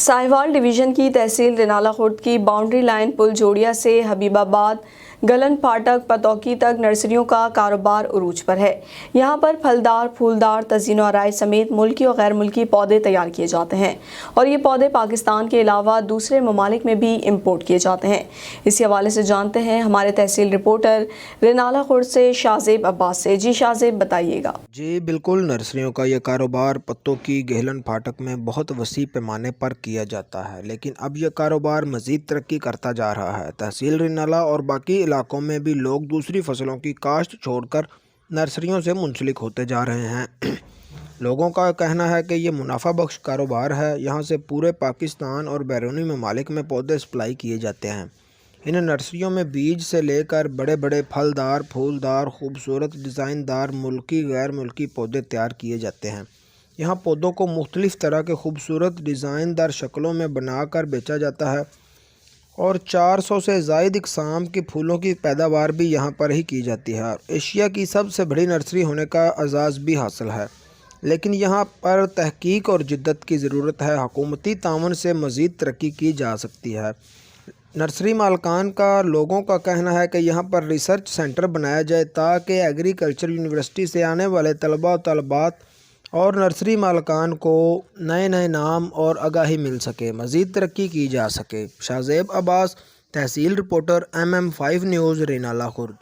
Sahiwal division की तहसील रेनाला खुर्द की boundary line पुल जोड़िया से हबीबाबाद गलन फाटक पतौकी तक नर्सरियों का कारोबार उरूज पर है। यहाँ पर फलदार, फूलदार, तज़ीन आराइश समेत मुल्की और गैर मुल्की पौधे तैयार किए जाते हैं और ये पौधे पाकिस्तान के अलावा दूसरे ममालिक में भी इम्पोर्ट किए जाते हैं। इसी हवाले से जानते हैं हमारे तहसील रिपोर्टर रेनाला खुर्द से शाहजेब अब्बास से। जी शाहजेब, बताइएगा। जी बिल्कुल, नर्सरियों का यह कारोबार पत्तों की गहलन फाटक में बहुत वसी पैमाने पर किया जाता है, लेकिन अब यह कारोबार मज़ीद तरक्की करता जा रहा है। तहसील रेनाला और बाकी इलाकों में भी लोग दूसरी फसलों की काश्त छोड़कर नर्सरियों से मुंसलिक होते जा रहे हैं। लोगों का कहना है कि ये मुनाफा बख्श कारोबार है। यहाँ से पूरे पाकिस्तान और बैरूनी ममालिक में पौधे सप्लाई किए जाते हैं। इन नर्सरियों में बीज से लेकर बड़े बड़े फलदार, फूलदार, खूबसूरत डिज़ाइनदार मुल्की गैर मुल्की पौधे तैयार किए जाते हैं। यहाँ पौधों को मुख्तलिफ़ तरह के खूबसूरत डिज़ाइनदार शक्लों में बनाकर बेचा जाता है और 400 से ज़ायद इक़साम की फूलों की पैदावार भी यहाँ पर ही की जाती है। एशिया की सबसे बड़ी नर्सरी होने का एजाज़ भी हासिल है, लेकिन यहाँ पर तहकीक और जिद्दत की ज़रूरत है। हुकूमती ताउन से मज़ीद तरक्की की जा सकती है। नर्सरी मालकान का लोगों का कहना है कि यहाँ पर रिसर्च सेंटर बनाया जाए ताकि एग्रीकल्चर यूनिवर्सिटी से आने वाले तलबा और तलबात और नर्सरी मालकान को नए नए नाम और आगाही मिल सके, मज़ीद तरक्की की जा सके। शाहजेब अब्बास, तहसील reporter, MM5 news, Renala Khurd.